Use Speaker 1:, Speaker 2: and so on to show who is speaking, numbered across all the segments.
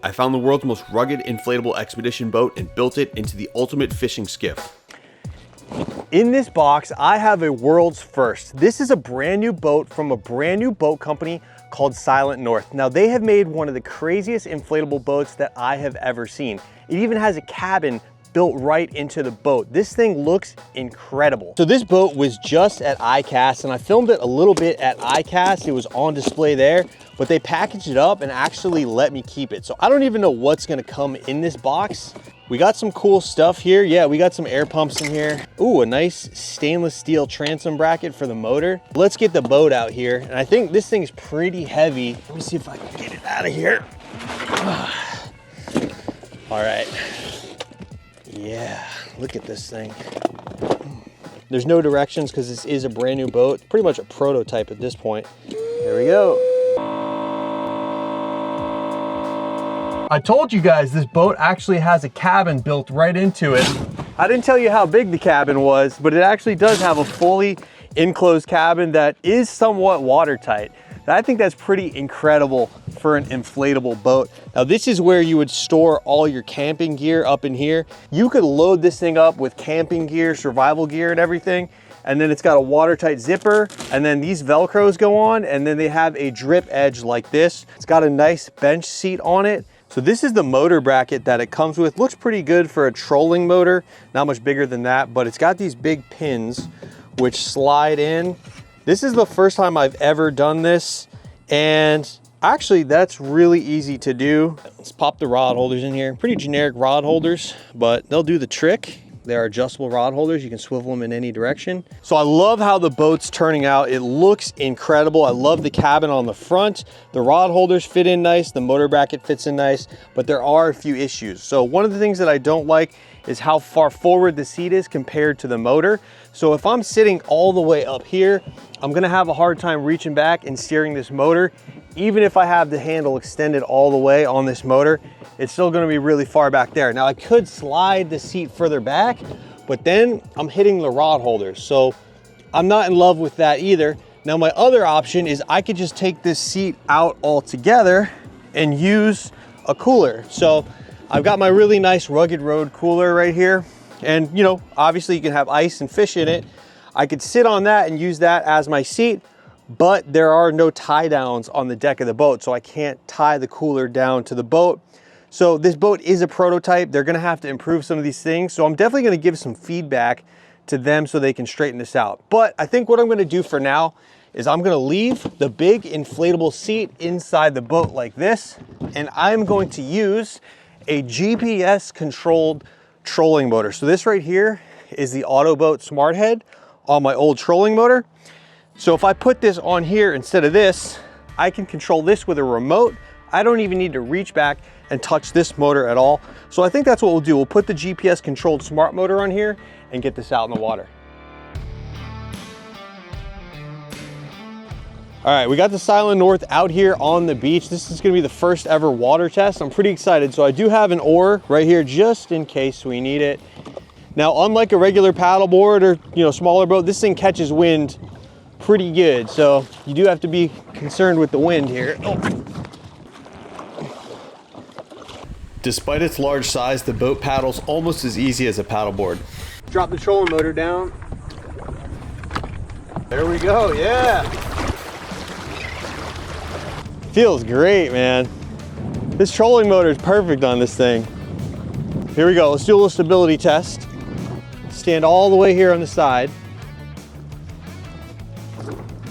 Speaker 1: I found the world's most rugged inflatable expedition boat and built it into the ultimate fishing skiff.
Speaker 2: In this box, I have a world's first. This is a brand new boat from a brand new boat company called Silent North. Now, they have made one of the craziest inflatable boats that I have ever seen. It even has a cabin built right into the boat. This thing looks incredible. So this boat was just at ICAST, and I filmed it a little bit at ICAST. It was on display there, but they packaged it up and actually let me keep it. So I don't even know what's gonna come in this box. We got some cool stuff here. Yeah, we got some air pumps in here. Ooh, a nice stainless steel transom bracket for the motor. Let's get the boat out here. And I think this thing's pretty heavy. Let me see if I can get it out of here. All right. Yeah, look at this thing. There's no directions because this is a brand new boat. Pretty much a prototype at this point. There we go. I told you guys this boat actually has a cabin built right into it. I didn't tell you how big the cabin was, but it actually does have a fully enclosed cabin that is somewhat watertight. I think that's pretty incredible for an inflatable boat. Now, this is where you would store all your camping gear up in here. You could load this thing up with camping gear, survival gear and everything. And then it's got a watertight zipper, and then these Velcros go on, and then they have a drip edge like this. It's got a nice bench seat on it. So this is the motor bracket that it comes with. Looks pretty good for a trolling motor, not much bigger than that, but it's got these big pins which slide in. This is the first time I've ever done this, and actually that's really easy to do. Let's pop the rod holders in here. Pretty generic rod holders, but they'll do the trick. They're adjustable rod holders. You can swivel them in any direction. So I love how the boat's turning out. It looks incredible. I love the cabin on the front. The rod holders fit in nice. The motor bracket fits in nice, but there are a few issues. So one of the things that I don't like is how far forward the seat is compared to the motor. So if I'm sitting all the way up here, I'm gonna have a hard time reaching back and steering this motor. Even if I have the handle extended all the way on this motor, it's still gonna be really far back there. Now I could slide the seat further back, but then I'm hitting the rod holders. So I'm not in love with that either. Now my other option is I could just take this seat out altogether and use a cooler. So I've got my really nice Rugged Road cooler right here. And you know, obviously you can have ice and fish in it. I could sit on that and use that as my seat, but there are no tie downs on the deck of the boat, so I can't tie the cooler down to the boat. So this boat is a prototype. They're gonna have to improve some of these things. So I'm definitely gonna give some feedback to them so they can straighten this out. But I think what I'm gonna do for now is I'm gonna leave the big inflatable seat inside the boat like this, and I'm going to use a GPS controlled trolling motor. So this right here is the Autoboat Smart Head on my old trolling motor. So if I put this on here instead of this, I can control this with a remote. I don't even need to reach back and touch this motor at all. So I think that's what we'll do. We'll put the GPS controlled smart motor on here and get this out in the water. All right, we got the Silent North out here on the beach. This is gonna be the first ever water test. I'm pretty excited. So I do have an oar right here just in case we need it. Now, unlike a regular paddleboard or smaller boat, this thing catches wind pretty good. So you do have to be concerned with the wind here. Oh.
Speaker 1: Despite its large size, the boat paddles almost as easy as a paddleboard.
Speaker 2: Drop the trolling motor down. There we go, yeah. Feels great, man. This trolling motor is perfect on this thing. Here we go, let's do a little stability test. Stand all the way here on the side.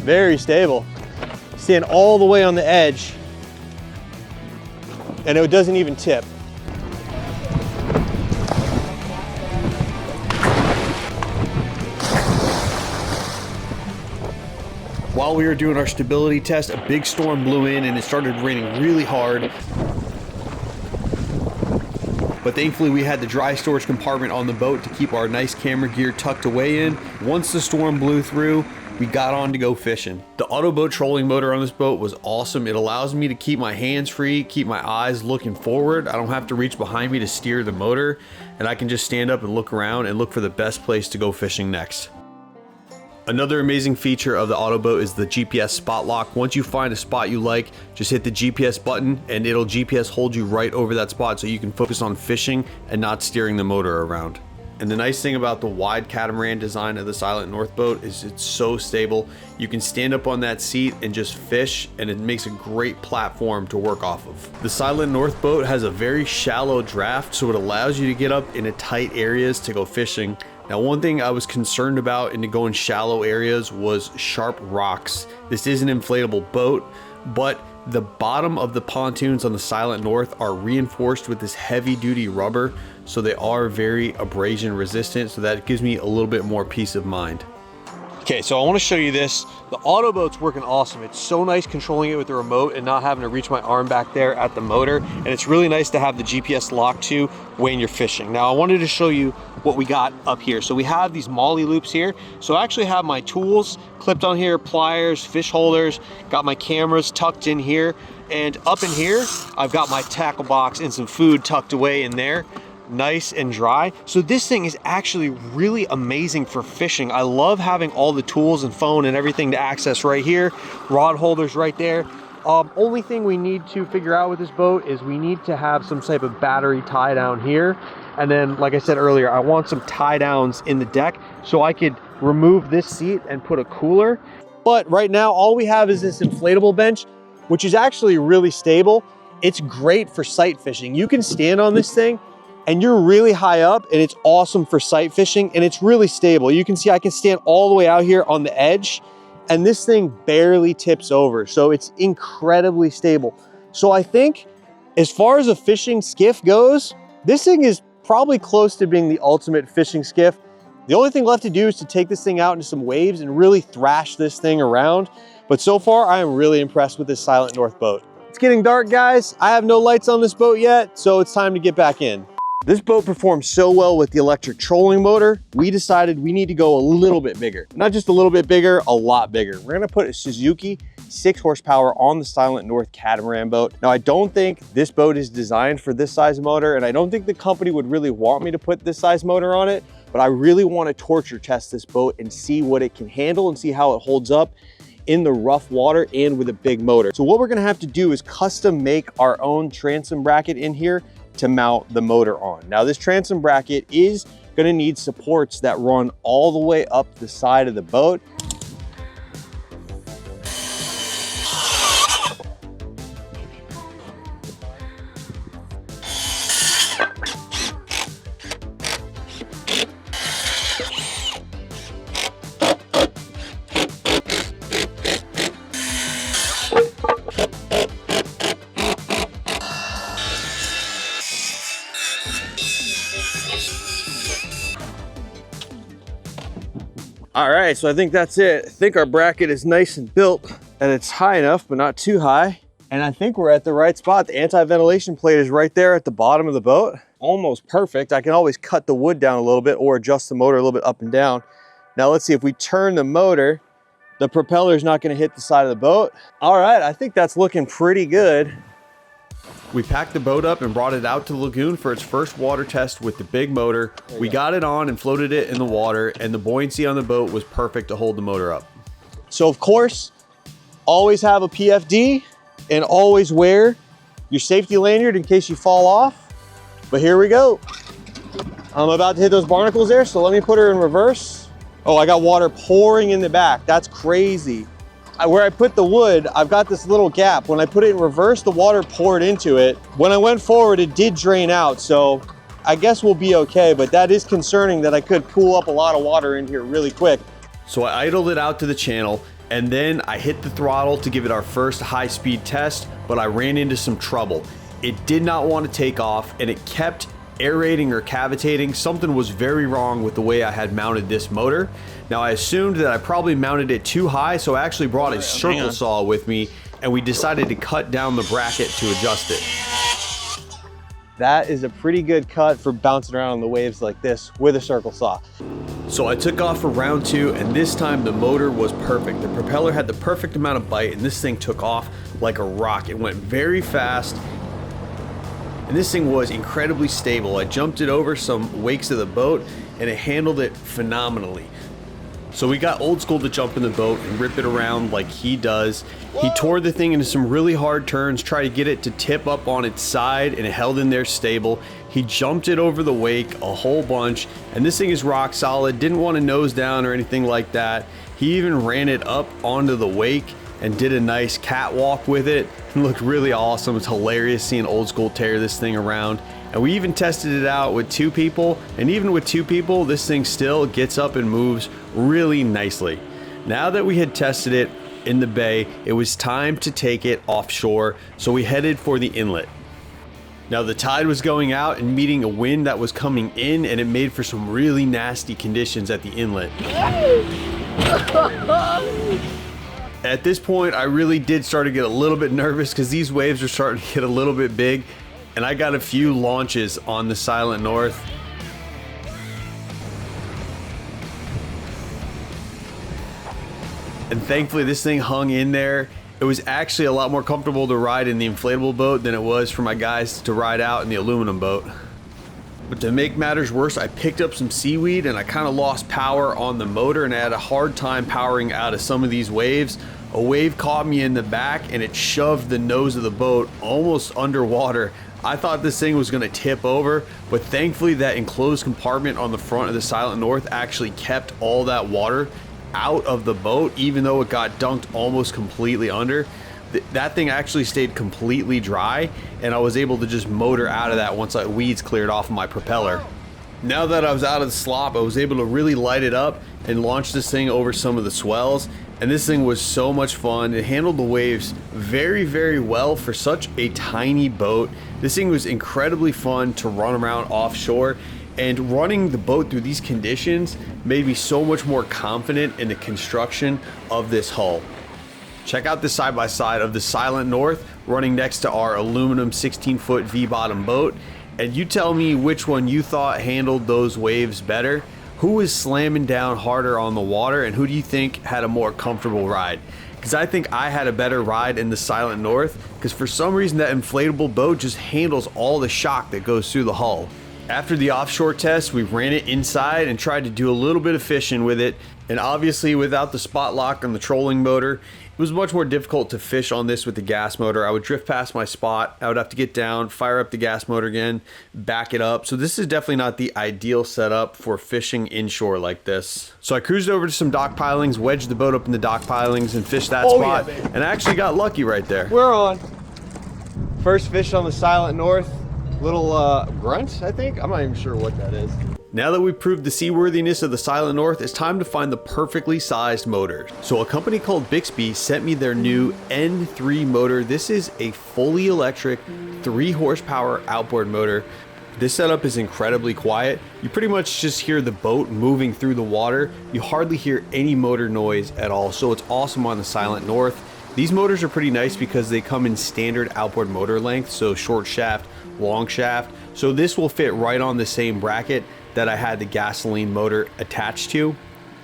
Speaker 2: Very stable. Stand all the way on the edge, and it doesn't even tip.
Speaker 1: While we were doing our stability test, a big storm blew in and it started raining really hard. But thankfully we had the dry storage compartment on the boat to keep our nice camera gear tucked away in. Once the storm blew through, we got on to go fishing. The Autoboat trolling motor on this boat was awesome. It allows me to keep my hands free, keep my eyes looking forward. I don't have to reach behind me to steer the motor, and I can just stand up and look around and look for the best place to go fishing next. Another amazing feature of the Autoboat is the GPS spot lock. Once you find a spot you like, just hit the GPS button and it'll GPS hold you right over that spot so you can focus on fishing and not steering the motor around. And the nice thing about the wide catamaran design of the Silent North boat is it's so stable. You can stand up on that seat and just fish, and it makes a great platform to work off of. The Silent North boat has a very shallow draft, so it allows you to get up into tight areas to go fishing. Now, one thing I was concerned about in going shallow areas was sharp rocks. This is an inflatable boat, but the bottom of the pontoons on the Silent North are reinforced with this heavy duty rubber, so they are very abrasion resistant, so that gives me a little bit more peace of mind.
Speaker 2: Okay, so I want to show you this. The Autoboat's working awesome. It's so nice controlling it with the remote and not having to reach my arm back there at the motor. And it's really nice to have the GPS lock too when you're fishing. Now, I wanted to show you what we got up here. So we have these molly loops here. So I actually have my tools clipped on here, pliers, fish holders, got my cameras tucked in here. And up in here, I've got my tackle box and some food tucked away in there. Nice and dry. So this thing is actually really amazing for fishing. I love having all the tools and phone and everything to access right here. Rod holders right there. Only thing we need to figure out with this boat is we need to have some type of battery tie down here. And then, like I said earlier, I want some tie downs in the deck so I could remove this seat and put a cooler. But right now, all we have is this inflatable bench, which is actually really stable. It's great for sight fishing. You can stand on this thing and you're really high up, and it's awesome for sight fishing, and it's really stable. You can see I can stand all the way out here on the edge, and this thing barely tips over, so it's incredibly stable. So I think as far as a fishing skiff goes, this thing is probably close to being the ultimate fishing skiff. The only thing left to do is to take this thing out into some waves and really thrash this thing around. But so far, I am really impressed with this Silent North boat. It's getting dark, guys. I have no lights on this boat yet, so it's time to get back in. This boat performs so well with the electric trolling motor, we decided we need to go a little bit bigger. Not just a little bit bigger, a lot bigger. We're gonna put a Suzuki 6 horsepower on the Silent North catamaran boat. Now, I don't think this boat is designed for this size motor, and I don't think the company would really want me to put this size motor on it, but I really want to torture test this boat and see what it can handle and see how it holds up in the rough water and with a big motor. So what we're gonna have to do is custom make our own transom bracket in here to mount the motor on. Now, this transom bracket is gonna need supports that run all the way up the side of the boat. All right, so I think that's it. I think our bracket is nice and built and it's high enough, but not too high. And I think we're at the right spot. The anti-ventilation plate is right there at the bottom of the boat. Almost perfect. I can always cut the wood down a little bit or adjust the motor a little bit up and down. Now let's see, if we turn the motor, the propeller is not gonna hit the side of the boat. All right, I think that's looking pretty good.
Speaker 1: We packed the boat up and brought it out to the lagoon for its first water test with the big motor. We got it on and floated it in the water, and the buoyancy on the boat was perfect to hold the motor up.
Speaker 2: So of course, always have a PFD and always wear your safety lanyard in case you fall off. But here we go. I'm about to hit those barnacles there, so let me put her in reverse. Oh, I got water pouring in the back. That's crazy. Where I put the wood, I've got this little gap. When I put it in reverse, the water poured into it. When I went forward, it did drain out, so I guess we'll be okay, but that is concerning that I could pool up a lot of water in here really quick.
Speaker 1: So I idled it out to the channel, and then I hit the throttle to give it our first high-speed test, but I ran into some trouble. It did not want to take off, and it kept aerating or cavitating. Something was very wrong with the way I had mounted this motor. Now, I assumed that I probably mounted it too high, so I actually brought a circle saw with me, and we decided to cut down the bracket to adjust it.
Speaker 2: That is a pretty good cut for bouncing around on the waves like this with a circle saw.
Speaker 1: So I took off for round 2, and this time the motor was perfect. The propeller had the perfect amount of bite, and this thing took off like a rock. It went very fast, and this thing was incredibly stable. I jumped it over some wakes of the boat, and it handled it phenomenally. So we got Old School to jump in the boat and rip it around like he does. He tore the thing into some really hard turns, tried to get it to tip up on its side, and it held in there stable. He jumped it over the wake a whole bunch, and this thing is rock solid. Didn't want to nose down or anything like that. He even ran it up onto the wake and did a nice catwalk with it. It looked really awesome. It's hilarious seeing Old School tear this thing around. And we even tested it out with 2 people, and even with 2 people, this thing still gets up and moves really nicely. Now that we had tested it in the bay, it was time to take it offshore, so we headed for the inlet. Now the tide was going out and meeting a wind that was coming in, and it made for some really nasty conditions at the inlet. At this point, I really did start to get a little bit nervous because these waves are starting to get a little bit big, and I got a few launches on the Silent North. And thankfully this thing hung in there. It was actually a lot more comfortable to ride in the inflatable boat than it was for my guys to ride out in the aluminum boat. But to make matters worse, I picked up some seaweed and I kind of lost power on the motor, and I had a hard time powering out of some of these waves. A wave caught me in the back and it shoved the nose of the boat almost underwater. I thought this thing was going to tip over, but thankfully that enclosed compartment on the front of the Silent North actually kept all that water out of the boat, even though it got dunked almost completely under. That thing actually stayed completely dry, and I was able to just motor out of that once that weeds cleared off of my propeller. Now that I was out of the slop, I was able to really light it up and launch this thing over some of the swells, and this thing was so much fun. It handled the waves very, very well for such a tiny boat. This thing was incredibly fun to run around offshore, and running the boat through these conditions made me so much more confident in the construction of this hull. Check out the side-by-side of the Silent North running next to our aluminum 16-foot V-bottom boat, and you tell me which one you thought handled those waves better. Who was slamming down harder on the water, and who do you think had a more comfortable ride? Because I think I had a better ride in the Silent North, because for some reason that inflatable boat just handles all the shock that goes through the hull. After the offshore test, we ran it inside and tried to do a little bit of fishing with it, and obviously without the spot lock on the trolling motor, it was much more difficult to fish on this with the gas motor. I would drift past my spot, I would have to get down, fire up the gas motor again, back it up. So this is definitely not the ideal setup for fishing inshore like this. So I cruised over to some dock pilings, wedged the boat up in the dock pilings and fished that spot, and I actually got lucky right there.
Speaker 2: We're on. First fish on the Silent North. Little grunt, I think. I'm not even sure what that is.
Speaker 1: Now that we've proved the seaworthiness of the Silent North, it's time to find the perfectly sized motor. So a company called Bixpy sent me their new N3 motor. This is a fully electric 3 horsepower outboard motor. This setup is incredibly quiet. You pretty much just hear the boat moving through the water. You hardly hear any motor noise at all. So it's awesome on the Silent North. These motors are pretty nice because they come in standard outboard motor length, so short shaft, long shaft. So this will fit right on the same bracket that I had the gasoline motor attached to.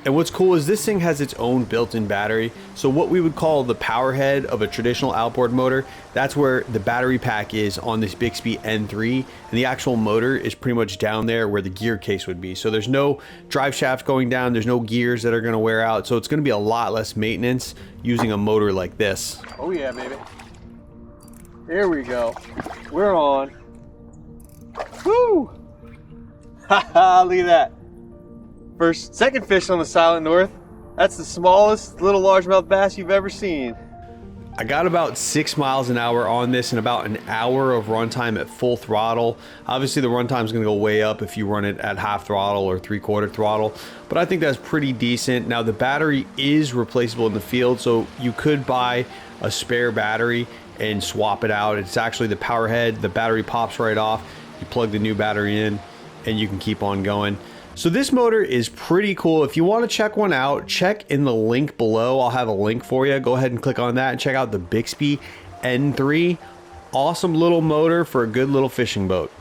Speaker 1: And what's cool is this thing has its own built-in battery. So what we would call the power head of a traditional outboard motor, that's where the battery pack is on this Bixpy N3, and the actual motor is pretty much down there where the gear case would be. So there's no drive shaft going down, there's no gears that are gonna wear out, so it's gonna be a lot less maintenance using a motor like this.
Speaker 2: Oh yeah, baby. There we go. We're on. Woo! Haha, look at that. Second fish on the Silent North. That's the smallest little largemouth bass you've ever seen.
Speaker 1: I got about 6 miles an hour on this and about an hour of runtime at full throttle. Obviously the runtime is going to go way up if you run it at half throttle or 3/4 throttle, but I think that's pretty decent. Now the battery is replaceable in the field, so you could buy a spare battery and swap it out. It's actually the power head, the battery pops right off, you plug the new battery in and you can keep on going. So this motor is pretty cool. If you want to check one out, check in the link below. I'll have a link for you. Go ahead and click on that and check out the Bixpy N3. Awesome little motor for a good little fishing boat.